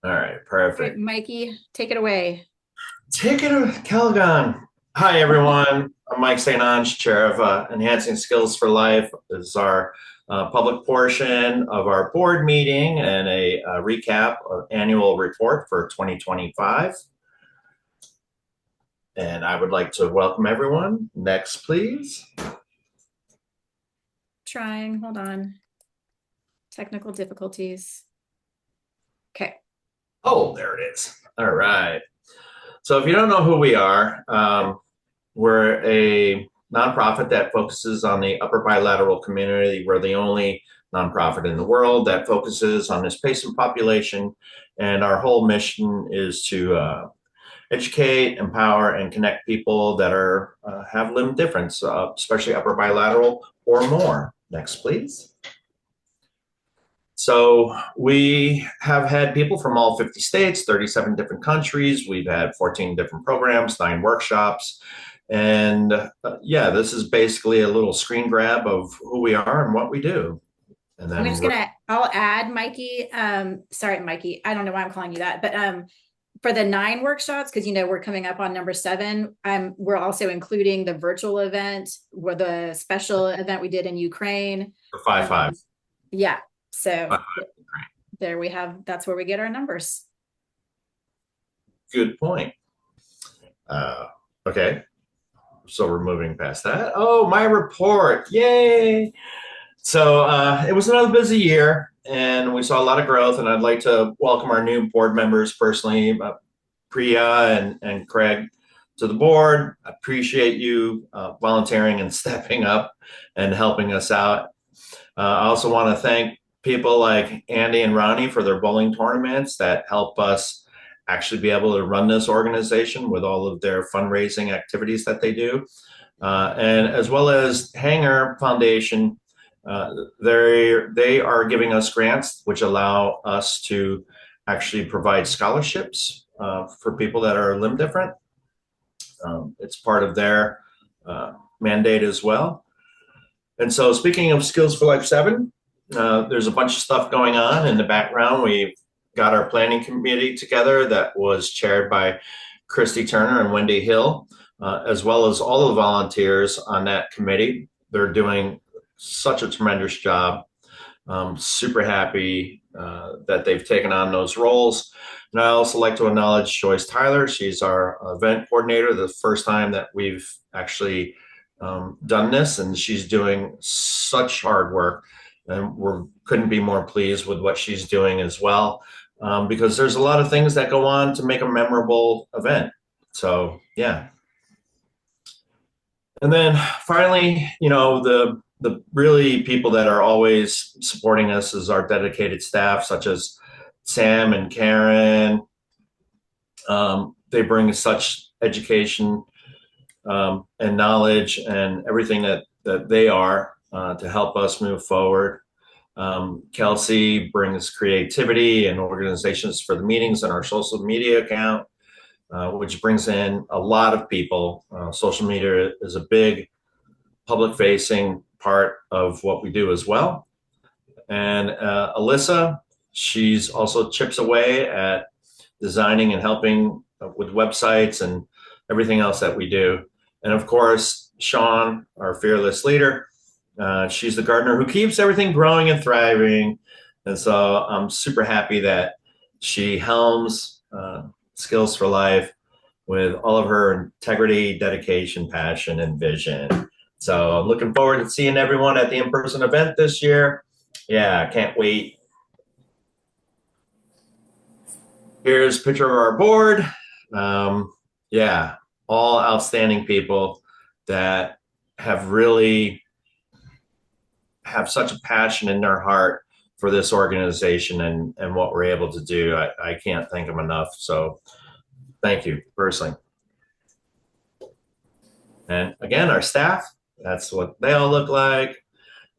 All right, All right, perfect. Mikey, take it away. Take it, Callaghan. Hi, everyone. I'm Mike St. Ange, Chair of Enhancing Skills for Life. This is our public portion of our board meeting and a recap of annual report for 2025. And I would like to welcome everyone. Next, please. Trying, hold on. Technical difficulties. Okay. Oh, there it is. All right. So if you don't know who we are, we're a nonprofit that focuses on the upper bilateral community. We're the only nonprofit in the world that focuses on this patient population. And our whole mission is to educate, empower, and connect people that are have limb difference, especially upper bilateral or more. Next, please. So we have had people from all 50 states, 37 different countries. We've had 14 different programs, 9 workshops. And yeah, this is basically a little screen grab of who we are and what we do. And I'm then just we're gonna, I'll add Mikey. Sorry, Mikey. I don't know why I'm calling you that, but for the 9 workshops, because we're coming up on number 7. We're also including the virtual event, where the special event we did in Ukraine. 5-5. Um, yeah. So 5-5. there we have, that's where we get our numbers. Good point. Uh, okay. So we're moving past that. Oh, my report. Yay. So it was another busy year and we saw a lot of growth. And I'd like to welcome our new board members personally, Priya and Craig, to the board. I appreciate you volunteering and stepping up and helping us out. I also want to thank people like Andy and Ronnie for their bowling tournaments that help us actually be able to run this organization with all of their fundraising activities that they do. And as well as Hanger Foundation, they are giving us grants which allow us to actually provide scholarships for people that are limb different. It's part of their mandate as well. And so, speaking of Skills for Life 7, there's a bunch of stuff going on in the background. We've got our planning committee together that was chaired by Christy Turner and Wendy Hill, as well as all the volunteers on that committee. They're doing such a tremendous job. Super happy that they've taken on those roles. And I also like to acknowledge Joyce Tyler. She's our event coordinator, the first time that we've actually done this, and she's doing such hard work. And we couldn't be more pleased with what she's doing as well, because there's a lot of things that go on to make a memorable event. So, yeah. And then finally, the really people that are always supporting us is our dedicated staff, such as Sam and Karen. They bring such education and knowledge and everything that they are to help us move forward. Kelsey brings creativity and organizations for the meetings and our social media account, which brings in a lot of people. Social media is a big public facing part of what we do as well. And Alyssa, she's also chips away at designing and helping with websites and everything else that we do. And of course, Sean, our fearless leader, she's the gardener who keeps everything growing and thriving. And so I'm super happy that she helms Skills for Life with all of her integrity, dedication, passion, and vision. So I'm looking forward to seeing everyone at the in-person event this year. Yeah, can't wait. Here's a picture of our board. Yeah, all outstanding people that have really have such a passion in their heart for this organization and what we're able to do. I can't thank them enough. So thank you personally. And again, our staff, that's what they all look like.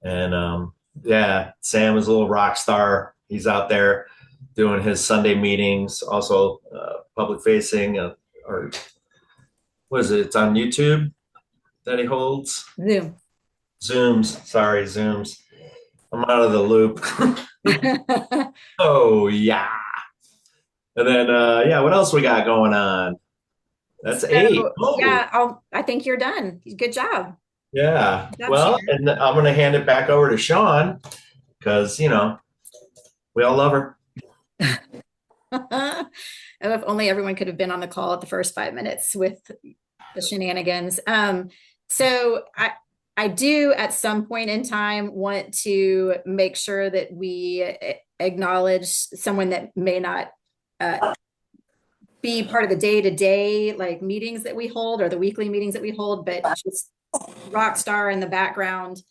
And yeah, Sam is a little rock star. He's out there doing his Sunday meetings, also public facing, or what is it? It's on YouTube that he holds. Zoom. Zooms, sorry, Zooms. I'm out of the loop. Oh, yeah. And then, yeah, what else we got going on? That's eight. So Oh, yeah, I think you're done. Good job. yeah. Good job, Well, Sharon. and I'm going to hand it back over to Sean because, we all love her. Oh, if only everyone could have been on the call at the first 5 minutes with the shenanigans. So I do at some point in time want to make sure that we acknowledge someone that may not be part of the day-to-day like meetings that we hold or the weekly meetings that we hold, but just rock star in the background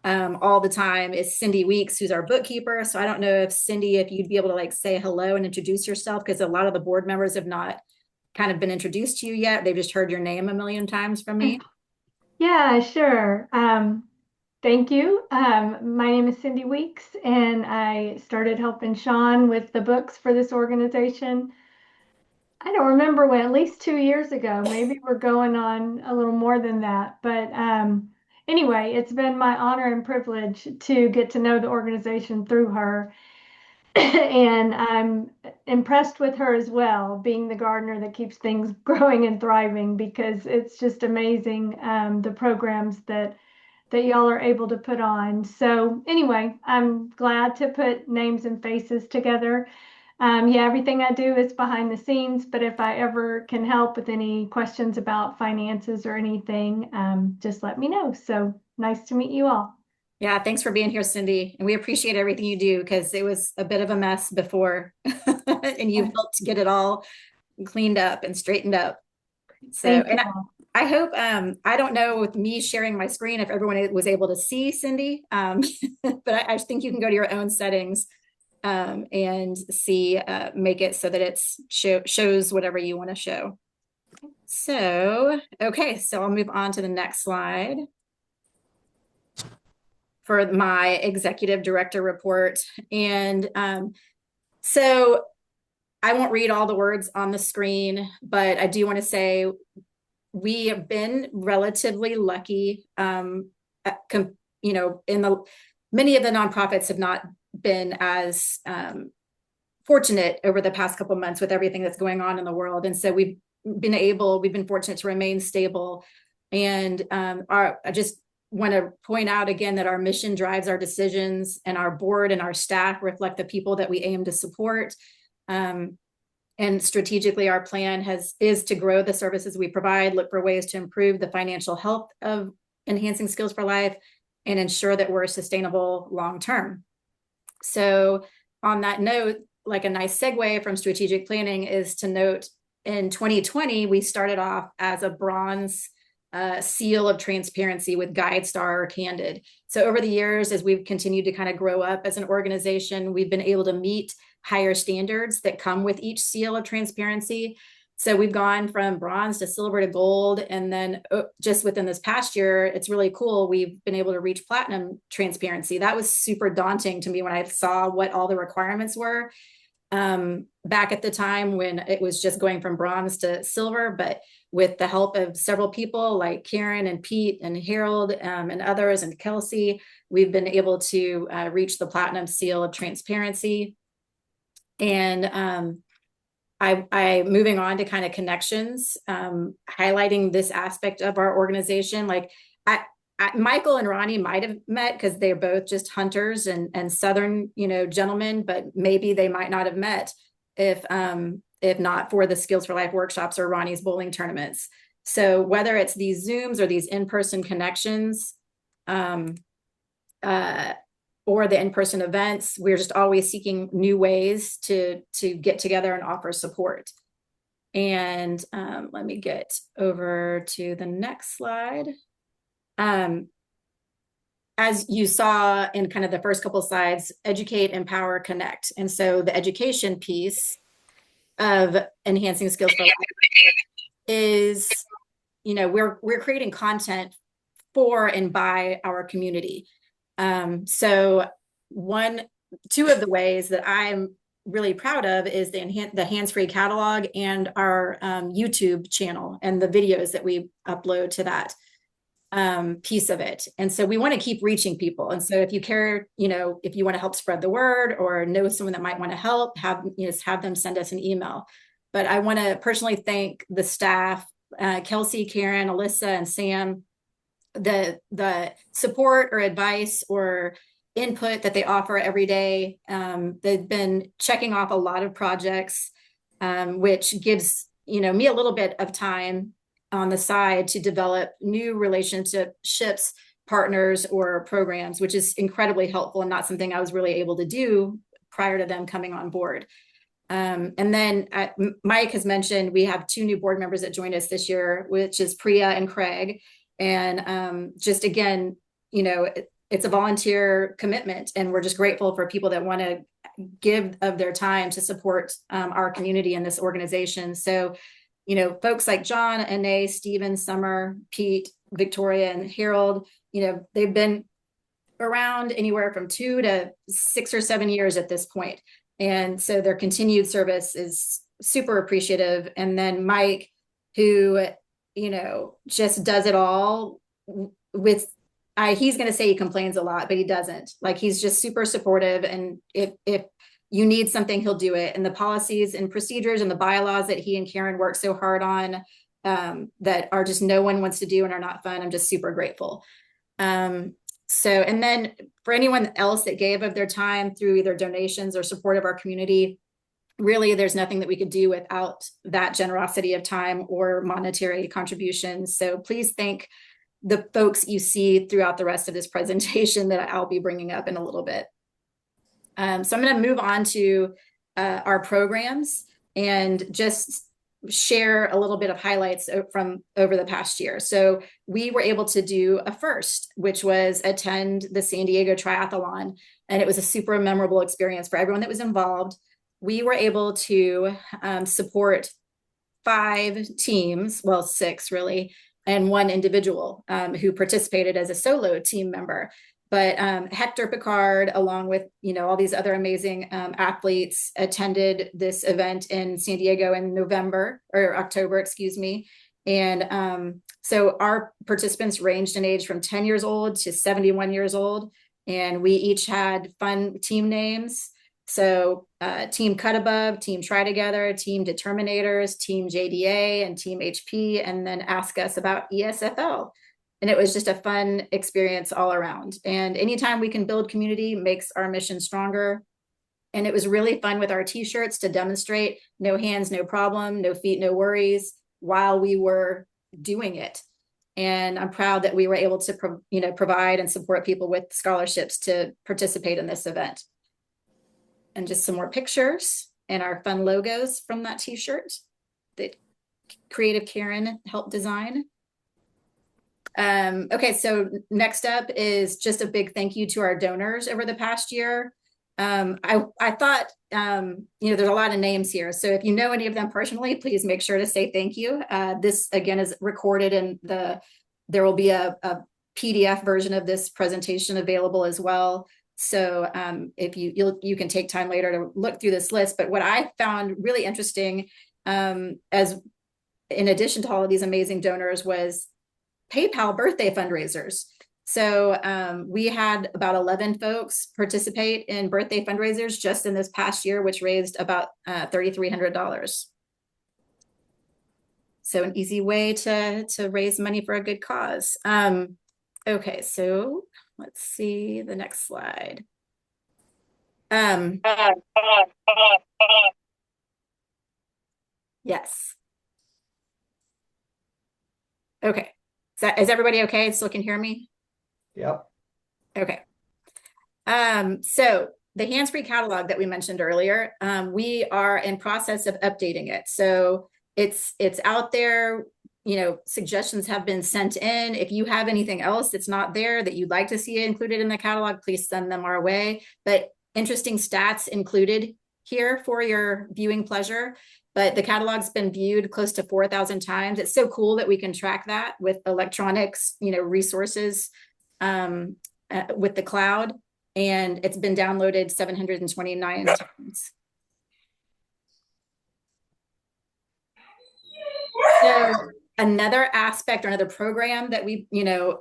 all the time is Cindy Weeks, who's our bookkeeper. So I don't know if Cindy, if you'd be able to like say hello and introduce yourself, because a lot of the board members have not kind of been introduced to you yet. They've just heard your name a million times from me. Yeah, sure. Thank you. My name is Cindy Weeks, and I started helping Sean with the books for this organization. I don't remember when, at least 2 years ago. Maybe we're going on a little more than that. But anyway, it's been my honor and privilege to get to know the organization through her. And I'm impressed with her as well, being the gardener that keeps things growing and thriving because it's just amazing the programs that y'all are able to put on. So anyway, I'm glad to put names and faces together. Yeah, everything I do is behind the scenes, but if I ever can help with any questions about finances or anything, just let me know. So nice to meet you all. Yeah, thanks for being here, Cindy. And we appreciate everything you do because it was a bit of a mess before and you've helped get it all cleaned up and straightened up. So, Thank you and all. I hope, I don't know with me sharing my screen if everyone was able to see Cindy, but I just think you can go to your own settings and see, make it so that it's shows whatever you want to show. So, okay, so I'll move on to the next slide for my executive director report. And so I won't read all the words on the screen, but I do want to say we have been relatively lucky. In the many of the nonprofits have not been as fortunate over the past couple of months with everything that's going on in the world, and so we've been fortunate to remain stable. And I just want to point out again that our mission drives our decisions, and our board and our staff reflect the people that we aim to support. And strategically, our plan is to grow the services we provide, look for ways to improve the financial health of enhancing skills for life, and ensure that we're sustainable long term. So on that note, like a nice segue from strategic planning is to note in 2020, we started off as a bronze seal of transparency with GuideStar or Candid. So over the years, as we've continued to kind of grow up as an organization, we've been able to meet higher standards that come with each seal of transparency. So we've gone from bronze to silver to gold. And then just within this past year, it's really cool. We've been able to reach platinum transparency. That was super daunting to me when I saw what all the requirements were back at the time when it was just going from bronze to silver. But with the help of several people like Karen and Pete and Harold and others and Kelsey, we've been able to reach the platinum seal of transparency. And I moving on to kind of connections, highlighting this aspect of our organization. Like Michael and Ronnie might have met because they're both just hunters and Southern, gentlemen, but maybe they might not have met if not for the Skills for Life workshops or Ronnie's bowling tournaments. So whether it's these Zooms or these in-person connections, or the in-person events, we're just always seeking new ways to get together and offer support. And let me get over to the next slide. As you saw in kind of the first couple of slides, educate, empower, connect. And so the education piece of enhancing skills for life is, we're creating content for and by our community. So two of the ways that I'm really proud of is the hands-free catalog and our YouTube channel and the videos that we upload to that. piece of it. And so we want to keep reaching people. And so if you care, if you want to help spread the word or know someone that might want to help, have them send us an email. But I want to personally thank the staff, Kelsey, Karen, Alyssa, and Sam, the support or advice or input that they offer every day. They've been checking off a lot of projects, which gives me a little bit of time on the side to develop new relationships, partners, or programs, which is incredibly helpful and not something I was really able to do prior to them coming on board. And then Mike has mentioned we have 2 new board members that joined us this year, which is Priya and Craig. And just again, it's a volunteer commitment, and we're just grateful for people that want to give of their time to support our community and this organization. So, folks like John, Anae, Stephen, Summer, Pete, Victoria, and Harold, they've been around anywhere from 2 to 6 or 7 years at this point. And so their continued service is super appreciative. And then Mike, who, just does it all with, he's going to say he complains a lot, but he doesn't. Like, he's just super supportive. And if you need something, he'll do it. And the policies and procedures and the bylaws that he and Karen work so hard on, that are just no one wants to do and are not fun, I'm just super grateful. And then for anyone else that gave of their time through either donations or support of our community, really, there's nothing that we could do without that generosity of time or monetary contributions. So please thank the folks you see throughout the rest of this presentation that I'll be bringing up in a little bit. So I'm going to move on to our programs and just share a little bit of highlights from over the past year. So we were able to do a first, which was attend the San Diego Triathlon. And it was a super memorable experience for everyone that was involved. We were able to support 5 teams, well, 6 really, and 1 individual who participated as a solo team member. But Hector Picard, along with all these other amazing athletes, attended this event in San Diego in October, excuse me. And so our participants ranged in age from 10 years old to 71 years old, and we each had fun team names. So Team Cut Above, Team Try Together, Team Determinators, Team JDA, and Team HP, and then Ask Us About ESFL. And it was just a fun experience all around. And anytime we can build community makes our mission stronger. And it was really fun with our t-shirts to demonstrate no hands, no problem, no feet, no worries while we were doing it. And I'm proud that we were able to provide and support people with scholarships to participate in this event. And just some more pictures and our fun logos from that t-shirt that Creative Karen helped design. Okay, so next up is just a big thank you to our donors over the past year. I thought, there's a lot of names here. So if you know any of them personally, please make sure to say thank you. This again is recorded, and there will be a PDF version of this presentation available as well. So if you can take time later to look through this list. But what I found really interesting, as in addition to all of these amazing donors, was PayPal birthday fundraisers. So we had about 11 folks participate in birthday fundraisers just in this past year, which raised about $3,300. So an easy way to raise money for a good cause. Okay, so let's see the next slide. Yes. Okay. Is everybody okay? Still can hear me? Yep. Okay. So the hands-free catalog that we mentioned earlier, we are in process of updating it. So it's out there. Suggestions have been sent in. If you have anything else that's not there that you'd like to see included in the catalog, please send them our way. But interesting stats included here for your viewing pleasure. But the catalog's been viewed close to 4,000 times. It's so cool that we can track that with electronics, resources with the cloud. And it's been downloaded 729 times. So Another aspect or another program that we,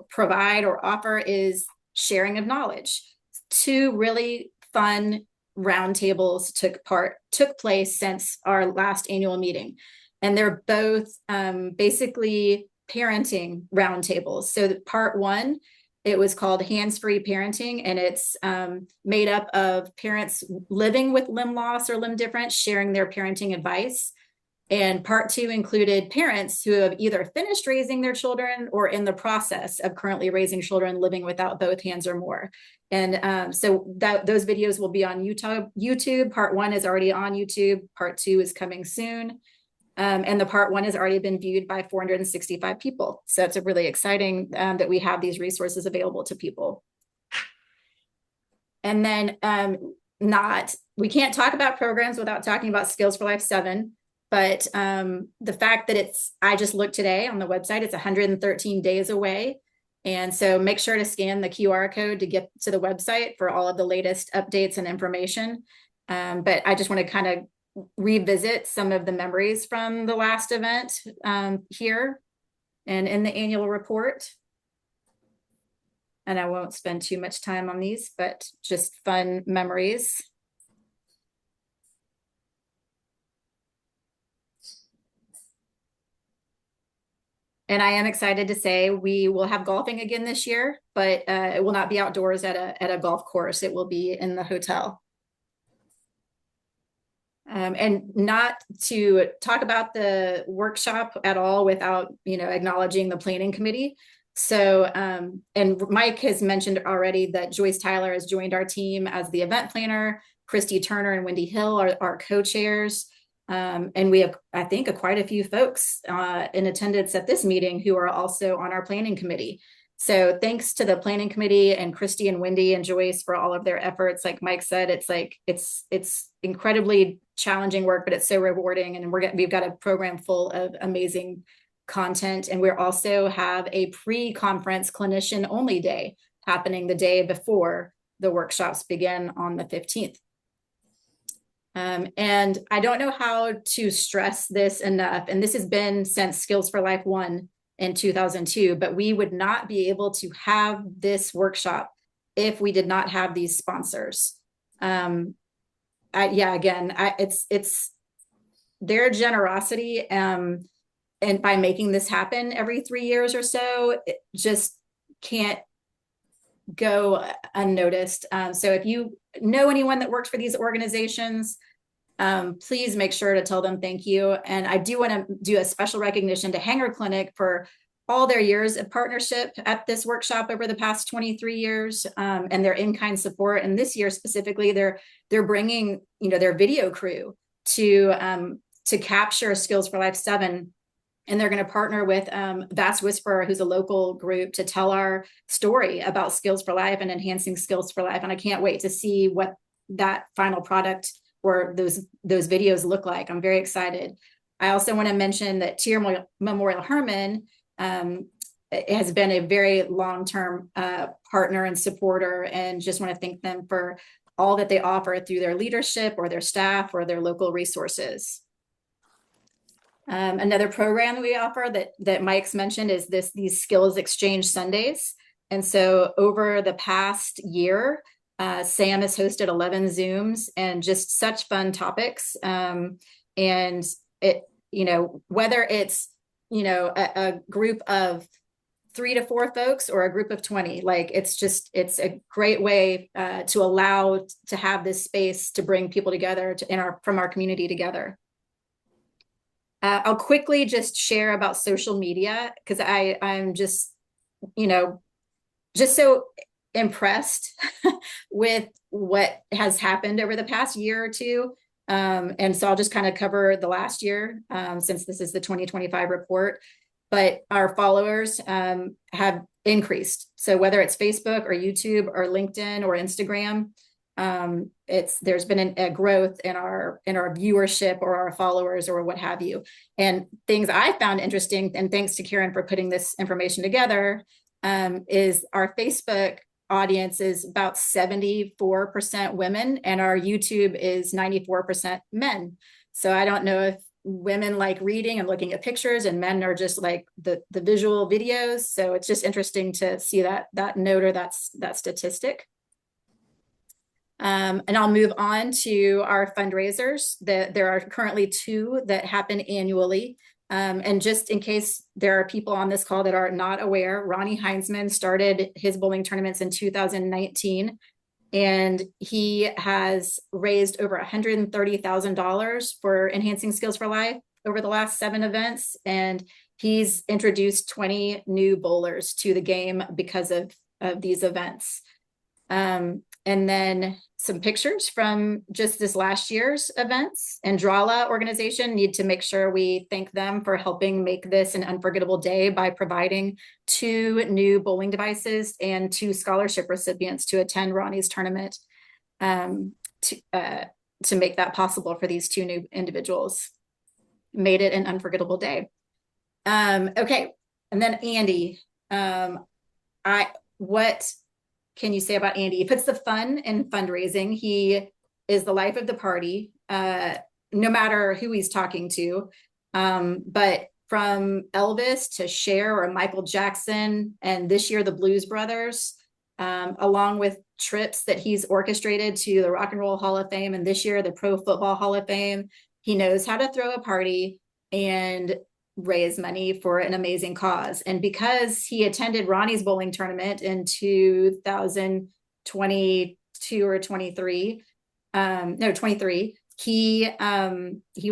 provide or offer is sharing of knowledge. 2 really fun roundtables took place since our last annual meeting, and they're both basically parenting roundtables. So part 1, it was called Hands-Free Parenting, and it's made up of parents living with limb loss or limb difference sharing their parenting advice. And part 2 included parents who have either finished raising their children or in the process of currently raising children living without both hands or more. And so those videos will be on YouTube. Part 1 is already on YouTube. Part 2 is coming soon. And the part 1 has already been viewed by 465 people. So it's really exciting that we have these resources available to people. And then we can't talk about programs without talking about Skills for Life 7. But the fact that I just looked today on the website, it's 113 days away. And so make sure to scan the QR code to get to the website for all of the latest updates and information. But I just want to kind of revisit some of the memories from the last event here and in the annual report. And I won't spend too much time on these, but just fun memories. And I am excited to say we will have golfing again this year, but it will not be outdoors at a golf course. It will be in the hotel. And not to talk about the workshop at all without, acknowledging the planning committee. So, and Mike has mentioned already that Joyce Tyler has joined our team as the event planner. Christy Turner and Wendy Hill are our co-chairs. And we have, I think, quite a few folks in attendance at this meeting who are also on our planning committee. So thanks to the planning committee and Christy and Wendy and Joyce for all of their efforts. Like Mike said, it's incredibly challenging work, but it's so rewarding. And we've got a program full of amazing content. And we also have a pre-conference clinician only day happening the day before the workshops begin on the 15th. And I don't know how to stress this enough. And this has been since Skills for Life 1 in 2002, but we would not be able to have this workshop if we did not have these sponsors. It's their generosity. And by making this happen every 3 years or so, it just can't go unnoticed. So if you know anyone that works for these organizations, please make sure to tell them thank you. And I do want to do a special recognition to Hanger Clinic for all their years of partnership at this workshop over the past 23 years, and their in-kind support. And this year specifically, they're bringing their video crew to capture Skills for Life 7. And they're going to partner with Vast Whisperer, who's a local group, to tell our story about Skills for Life and enhancing Skills for Life. And I can't wait to see what that final product or those videos look like. I'm very excited. I also want to mention that Tier Memorial Hermann has been a very long-term partner and supporter, and just want to thank them for all that they offer through their leadership or their staff or their local resources. Another program that we offer that Mike's mentioned is these Skills Exchange Sundays. And so over the past year, Sam has hosted 11 Zooms and just such fun topics. And it, whether it's, a group of 3 to 4 folks or a group of 20, it's a great way to allow to have this space to bring people together from our community together. I'll quickly just share about social media because I'm just, just so impressed with what has happened over the past year or two. And so I'll just kind of cover the last year since this is the 2025 report. But our followers have increased. So whether it's Facebook or YouTube or LinkedIn or Instagram, there's been a growth in our viewership or our followers or what have you. And things I found interesting, and thanks to Karen for putting this information together, is our Facebook audience is about 74% women and our YouTube is 94% men. So I don't know if women like reading and looking at pictures, and men are just like the visual videos. So it's just interesting to see that note, or that statistic. And I'll move on to our fundraisers. There are currently 2 that happen annually. And just in case there are people on this call that are not aware, Ronnie Heinzman started his bowling tournaments in 2019, and he has raised over $130,000 for Enhancing Skills for Life over the last 7 events. And he's introduced 20 new bowlers to the game because of these events. And then some pictures from just this last year's events. Andrala organization, need to make sure we thank them for helping make this an unforgettable day by providing 2 new bowling devices and 2 scholarship recipients to attend Ronnie's tournament, to make that possible for these 2 new individuals. Made it an unforgettable day. Okay, and then Andy, what can you say about Andy? He puts the fun in fundraising. He is the life of the party, no matter who he's talking to. But from Elvis to Cher or Michael Jackson, and this year the Blues Brothers, along with trips that he's orchestrated to the Rock and Roll Hall of Fame, and this year the Pro Football Hall of Fame. He knows how to throw a party and raise money for an amazing cause. And because he attended Ronnie's bowling tournament in 2022 or 23, 23, he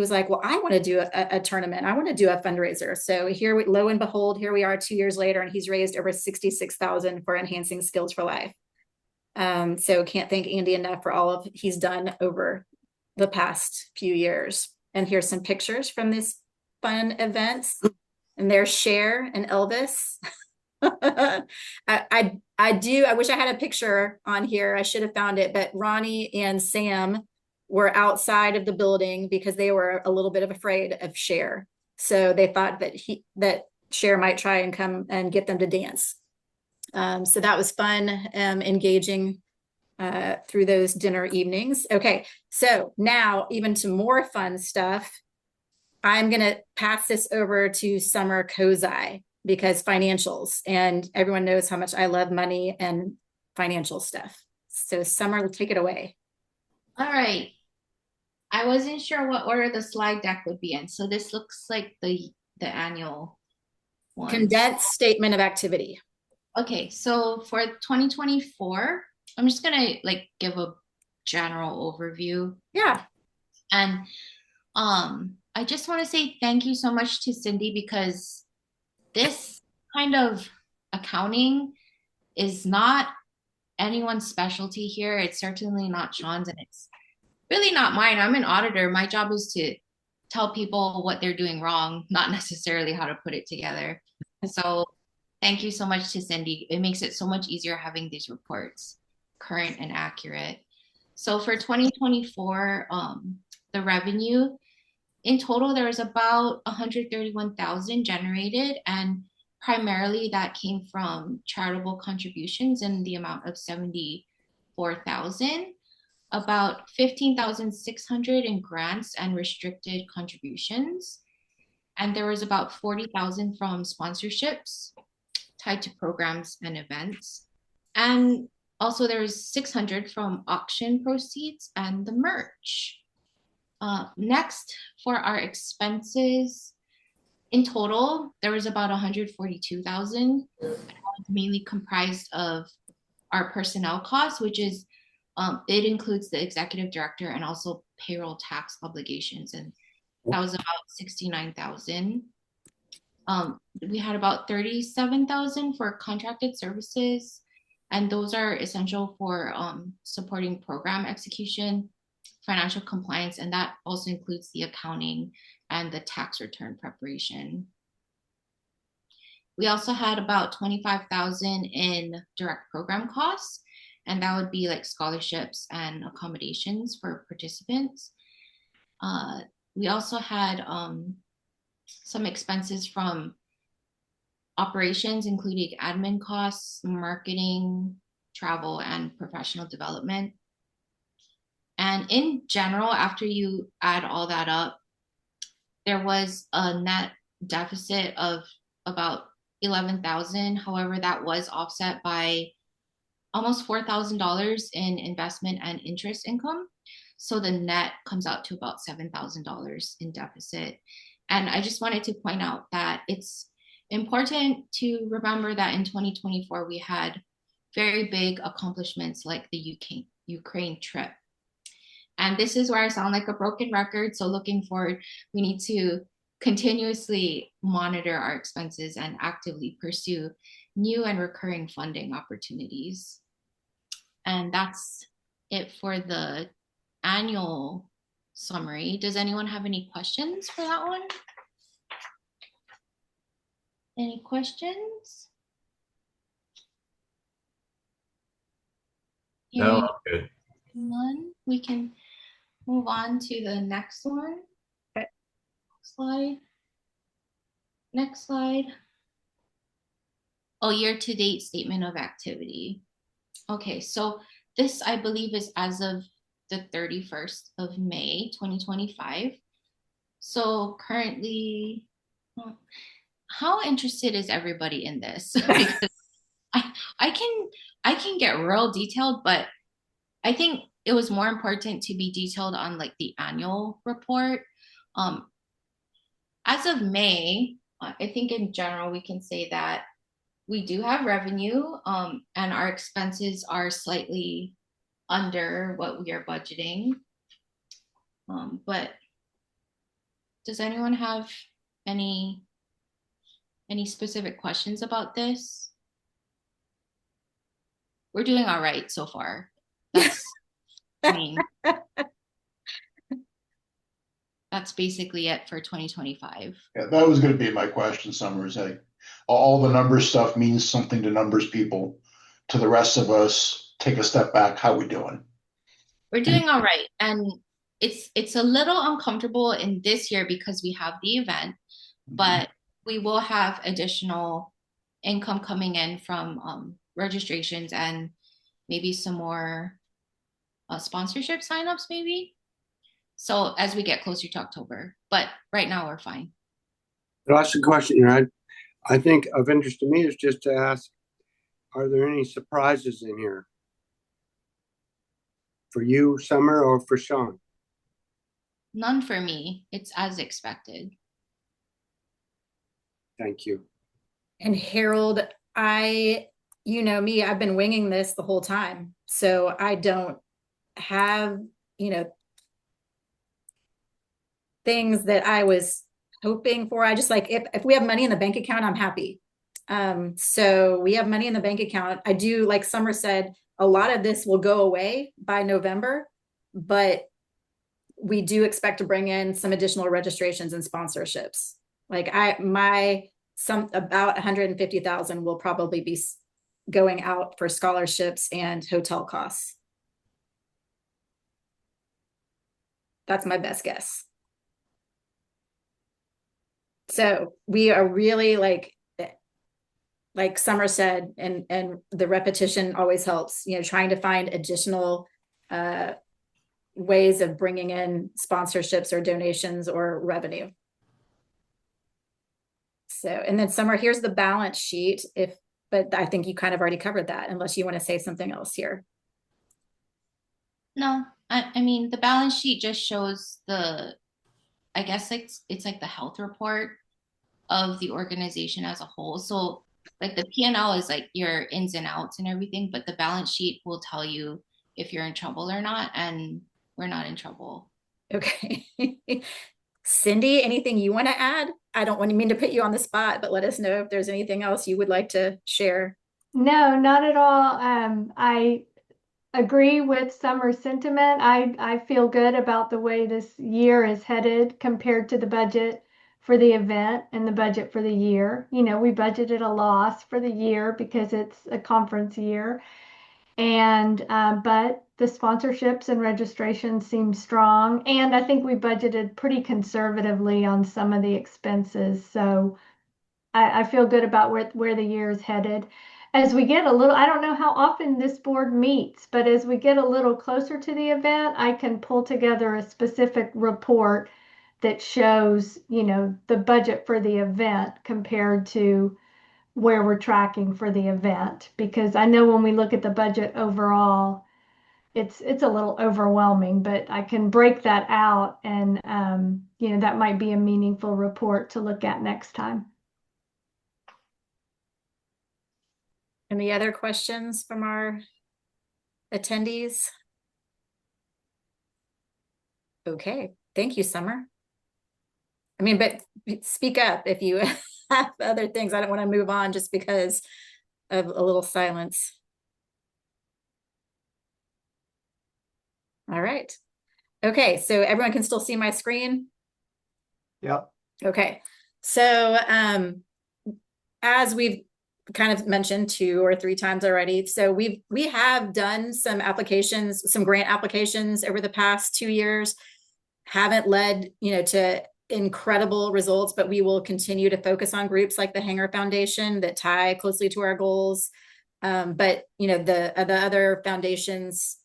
was like, well, I want to do a tournament. I want to do a fundraiser. So here, lo and behold, here we are 2 years later, and he's raised over $66,000 for Enhancing Skills for Life. So can't thank Andy enough for all of he's done over the past few years. And here's some pictures from this fun events, and there's Cher and Elvis. I wish I had a picture on here. I should have found it, but Ronnie and Sam were outside of the building because they were a little bit afraid of Cher. So they thought that Cher might try and come and get them to dance. So that was fun, engaging through those dinner evenings. Okay, so now even to more fun stuff. I'm going to pass this over to Summer Kozai, because financials, and everyone knows how much I love money and financial stuff. So Summer, take it away. All right. I wasn't sure what order the slide deck would be in. So this looks like the annual one. Condensed statement of activity. Okay, so for 2024, I'm just gonna give a general overview. Yeah. And I just want to say thank you so much to Cindy, because this kind of accounting is not anyone's specialty here. It's certainly not Sean's, and it's really not mine. I'm an auditor. My job is to tell people what they're doing wrong, not necessarily how to put it together. So thank you so much to Cindy. It makes it so much easier having these reports current and accurate. So for 2024, the revenue, in total, there was about 131,000 generated, and primarily that came from charitable contributions in the amount of 74,000, about 15,600 in grants and restricted contributions, and there was about 40,000 from sponsorships tied to programs and events, and also there was 600 from auction proceeds and the merch. Next, for our expenses, in total, there was about 142,000, mainly comprised of our personnel costs, which is, it includes the executive director and also payroll tax obligations, and that was about 69,000. We had about 37,000 for contracted services, and those are essential for supporting program execution, financial compliance, and that also includes the accounting and the tax return preparation. We also had about 25,000 in direct program costs, and that would be like scholarships and accommodations for participants. We also had some expenses from operations, including admin costs, marketing, travel, and professional development. And in general, after you add all that up, there was a net deficit of about 11,000. However, that was offset by almost $4,000 in investment and interest income. So the net comes out to about $7,000 in deficit. And I just wanted to point out that it's important to remember that in 2024, we had very big accomplishments like the Ukraine trip. And this is where I sound like a broken record. So looking forward, we need to continuously monitor our expenses and actively pursue new and recurring funding opportunities. And that's it for the annual summary. Does anyone have any questions for that one? Any questions? No, I'm good. None. We can move on to the next one. Okay. Slide. Next slide. Oh, year-to-date statement of activity. Okay, so this, I believe, is as of the 31st of May, 2025. So currently, how interested is everybody in this? Because I can get real detailed, but I think it was more important to be detailed on like the annual report. As of May, I think in general we can say that we do have revenue, and our expenses are slightly under what we are budgeting. But does anyone have any specific questions about this? We're doing all right so far. That's, I mean, that's basically it for 2025. Yeah, that was going to be my question, Summers. Hey, all the numbers stuff means something to numbers people. To the rest of us, take a step back. How we doing? We're doing all right. And it's a little uncomfortable in this year because we have the event, but we will have additional income coming in from registrations and maybe some more sponsorship signups, maybe. So as we get closer to October, but right now we're fine. I'll ask a question here. I think of interest to me is just to ask, are there any surprises in here? For you, Summer, or for Sean? None for me. It's as expected. Thank you. And Harold, you know me, I've been winging this the whole time. So I don't have, things that I was hoping for. I just like, if we have money in the bank account, I'm happy. So we have money in the bank account. I do, like Summer said, a lot of this will go away by November, but we do expect to bring in some additional registrations and sponsorships. Like about 150,000 will probably be going out for scholarships and hotel costs. That's my best guess. So we are really like Summer said, and the repetition always helps, trying to find additional ways of bringing in sponsorships or donations or revenue. So, and then Summer, here's the balance sheet. But I think you kind of already covered that, unless you want to say something else here. No, I mean, the balance sheet just shows I guess it's like the health report of the organization as a whole. So like the P&L is like your ins and outs and everything, but the balance sheet will tell you if you're in trouble or not, and we're not in trouble. Okay. Cindy, anything you want to add? I don't mean to put you on the spot, but let us know if there's anything else you would like to share. No, not at all. I agree with Summer's sentiment. I feel good about the way this year is headed compared to the budget for the event and the budget for the year. We budgeted a loss for the year because it's a conference year. And but the sponsorships and registrations seem strong. And I think we budgeted pretty conservatively on some of the expenses. So I feel good about where the year is headed. As we get I don't know how often this board meets, but as we get a little closer to the event, I can pull together a specific report that shows, the budget for the event compared to where we're tracking for the event. Because I know when we look at the budget overall, it's a little overwhelming, but I can break that out, and that might be a meaningful report to look at next time. Any other questions from our attendees? Okay, thank you, Summer. I mean, but speak up if you have other things. I don't want to move on just because of a little silence. All right. Okay, so everyone can still see my screen? Yep. Okay, so as we've kind of mentioned 2 or 3 times already, so we have done some applications, some grant applications over the past 2 years. Haven't led, to incredible results, but we will continue to focus on groups like the Hanger Foundation that tie closely to our goals. But the other foundations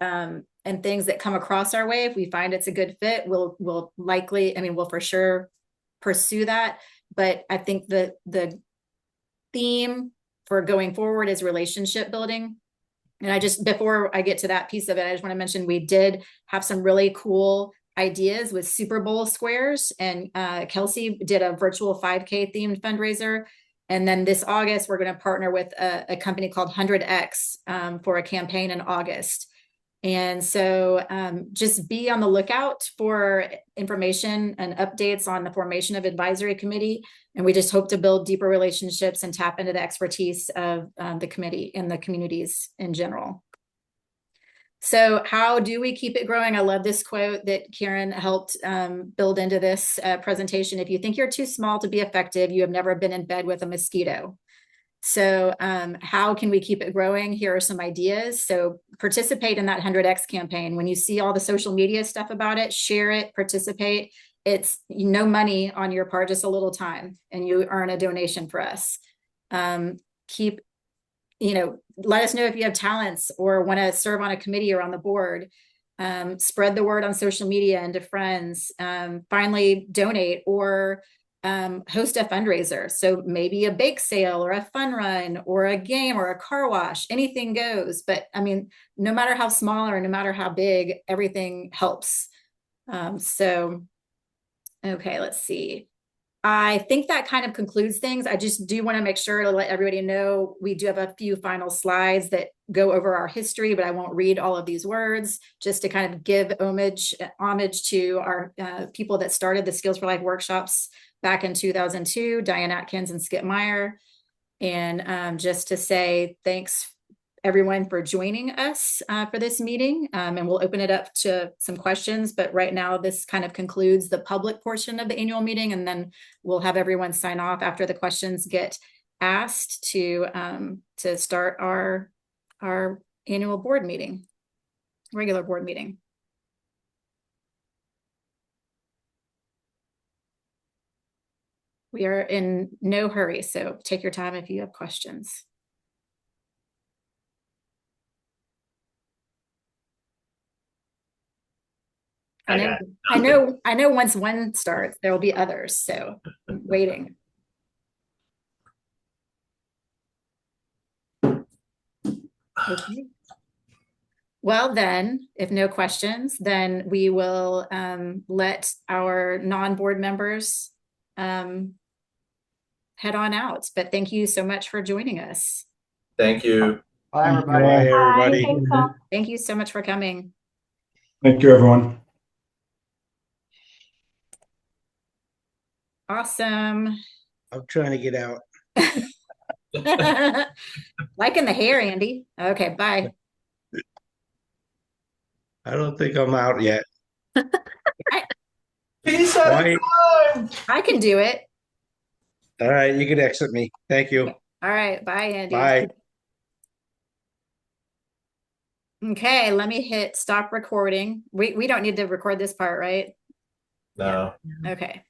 and things that come across our way, if we find it's a good fit, we'll likely, we'll for sure pursue that. But I think the theme for going forward is relationship building. And before I get to that piece of it, I just want to mention we did have some really cool ideas with Super Bowl squares, and Kelsey did a virtual 5K themed fundraiser. And then this August, we're going to partner with a company called 100X for a campaign in August. And so just be on the lookout for information and updates on the formation of advisory committee. And we just hope to build deeper relationships and tap into the expertise of the committee and the communities in general. So how do we keep it growing? I love this quote that Karen helped build into this presentation. If you think you're too small to be effective, you have never been in bed with a mosquito. So how can we keep it growing? Here are some ideas. So participate in that 100X campaign. When you see all the social media stuff about it, share it, participate. It's no money on your part, just a little time, and you earn a donation for us. Let us know if you have talents or want to serve on a committee or on the board. Spread the word on social media and to friends. Finally, donate or host a fundraiser. So maybe a bake sale or a fun run or a game or a car wash, anything goes. But no matter how small or no matter how big, everything helps. Okay, let's see. I think that kind of concludes things. I just do want to make sure to let everybody know we do have a few final slides that go over our history, but I won't read all of these words, just to kind of give homage to our people that started the Skills for Life workshops back in 2002, Diane Atkins and Skip Meyer. And just to say thanks everyone for joining us for this meeting, and we'll open it up to some questions. But right now, this kind of concludes the public portion of the annual meeting, and then we'll have everyone sign off after the questions get asked to start our annual board meeting, regular board meeting. We are in no hurry, so take your time if you have questions. I know once one starts, there will be others, so I'm waiting. Okay. Well, then, if no questions, then we will let our non-board members head on out. But thank you so much for joining us. Thank you. Bye, everybody. Bye, everybody. thanks all. Thank you so much for coming. Thank you, everyone. Awesome. I'm trying to get out. Liking the hair, Andy. Okay, bye. I don't think I'm out yet. Peace out. Why? I can do it. All right, you can exit me. Thank you. All right, bye, Andy. Bye. Okay, let me hit stop recording. We don't need to record this part, right? No. Okay.